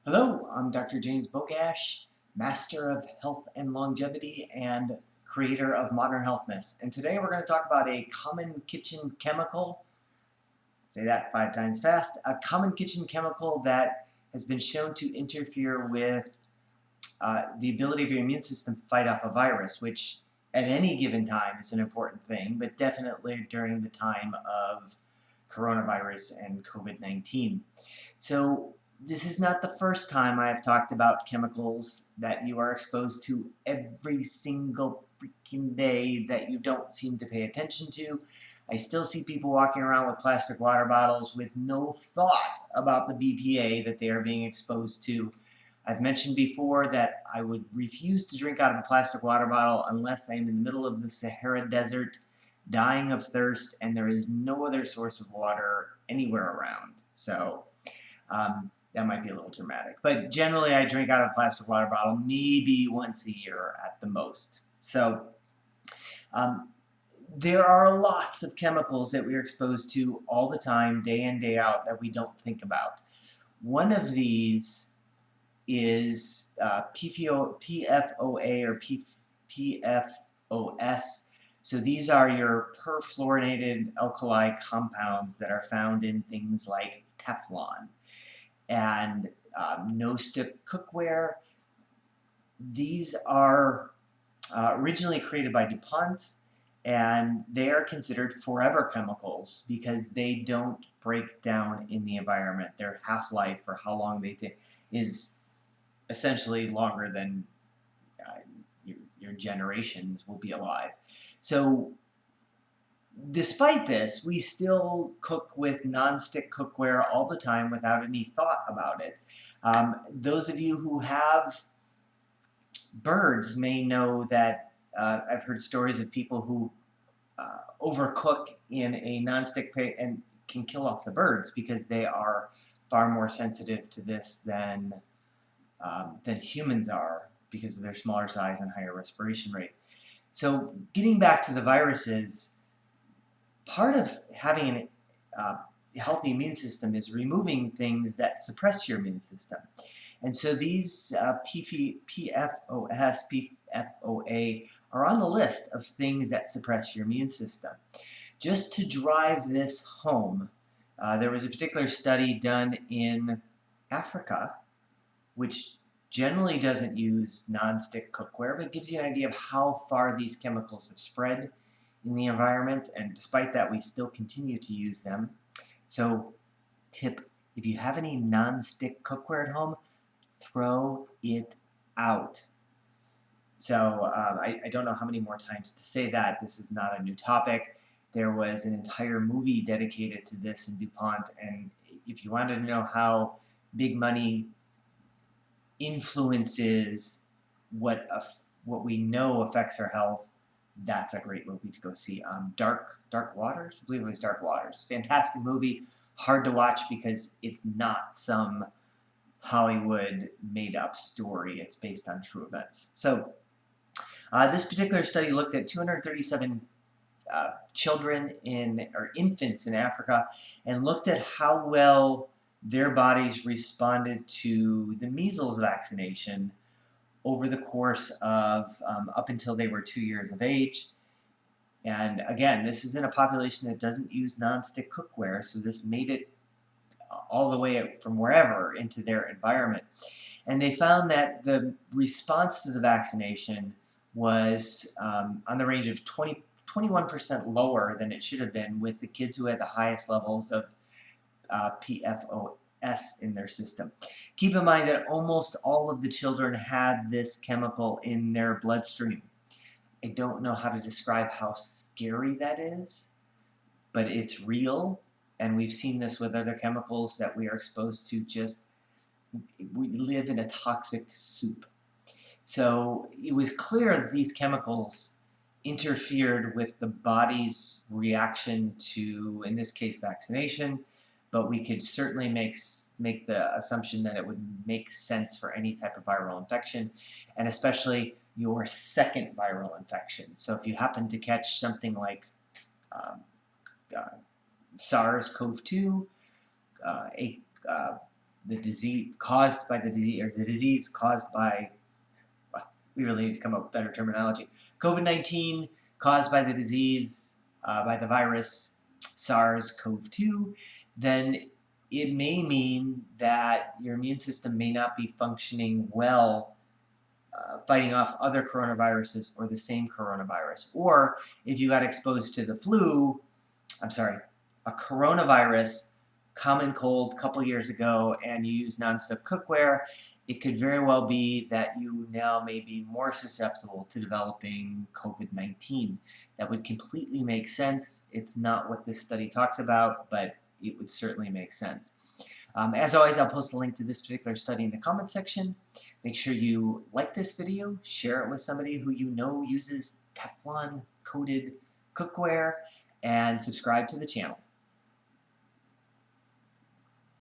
Hello, I'm Dr. James Bogash, Master of Health and Longevity and creator of Modern Health Myths. And today we're going to talk about a common kitchen chemical. Say that 5 times fast. A common kitchen chemical that has been shown to interfere with the ability of your immune system to fight off a virus, which at any given time is an important thing, but definitely during the time of coronavirus and COVID-19. So this is not the first time I have talked about chemicals that you are exposed to every single freaking day that you don't seem to pay attention to. I still see people walking around with plastic water bottles with no thought about the BPA that they are being exposed to. I've mentioned before that I would refuse to drink out of a plastic water bottle unless I'm in the middle of the Sahara Desert, dying of thirst, and there is no other source of water anywhere around. So that might be a little dramatic. But generally I drink out of a plastic water bottle maybe once a year at the most. So there are lots of chemicals that we are exposed to all the time, day in, day out, that we don't think about. One of these is PFOA or PFOS. So these are your perfluorinated alkali compounds that are found in things like Teflon and no-stick cookware. These are originally created by DuPont, and they are considered forever chemicals because they don't break down in the environment. Their half-life, for how long they take, is essentially longer than your generations will be alive. So despite this, we still cook with non-stick cookware all the time without any thought about it. Those of you who have birds may know that I've heard stories of people who overcook in a non-stick pan and can kill off the birds because they are far more sensitive to this than humans are because of their smaller size and higher respiration rate. So getting back to the viruses, part of having a healthy immune system is removing things that suppress your immune system. And so these PFOS, PFOA are on the list of things that suppress your immune system. Just to drive this home, there was a particular study done in Africa, which generally doesn't use non-stick cookware, but gives you an idea of how far these chemicals have spread in the environment, and despite that, we still continue to use them. So, tip, if you have any non-stick cookware at home, throw it out. So, I don't know how many more times to say that. This is not a new topic. There was an entire movie dedicated to this in DuPont, and if you wanted to know how big money influences what we know affects our health, that's a great movie to go see. Dark Waters, I believe it was Dark Waters. Fantastic movie, hard to watch because it's not some Hollywood made-up story. It's based on true events. So this particular study looked at 237 children or infants in Africa and looked at how well their bodies responded to the measles vaccination over the course of up until they were 2 years of age. And again, this is in a population that doesn't use non-stick cookware, so this made it all the way from wherever into their environment. And they found that the response to the vaccination was on the range of 21% lower than it should have been with the kids who had the highest levels of PFOS in their system. Keep in mind that almost all of the children had this chemical in their bloodstream. I don't know how to describe how scary that is, but it's real, and we've seen this with other chemicals that we are exposed to. We live in a toxic soup. So it was clear that these chemicals interfered with the body's reaction to, in this case, vaccination, but we could certainly make the assumption that it would make sense for any type of viral infection, and especially your second viral infection. So if you happen to catch something like SARS-CoV-2, the disease caused by the disease, or the disease caused by, well, we really need to come up with better terminology. COVID-19 caused by the disease, by the virus SARS-CoV-2, then it may mean that your immune system may not be functioning well fighting off other coronaviruses or the same coronavirus. Or if you got exposed to the flu, I'm sorry, a coronavirus, common cold a couple years ago, and you use nonstick cookware, it could very well be that you now may be more susceptible to developing COVID-19. That would completely make sense. It's not what this study talks about, but it would certainly make sense. As always, I'll post a link to this particular study in the comment section. Make sure you like this video, share it with somebody who you know uses Teflon-coated cookware, and subscribe to the channel.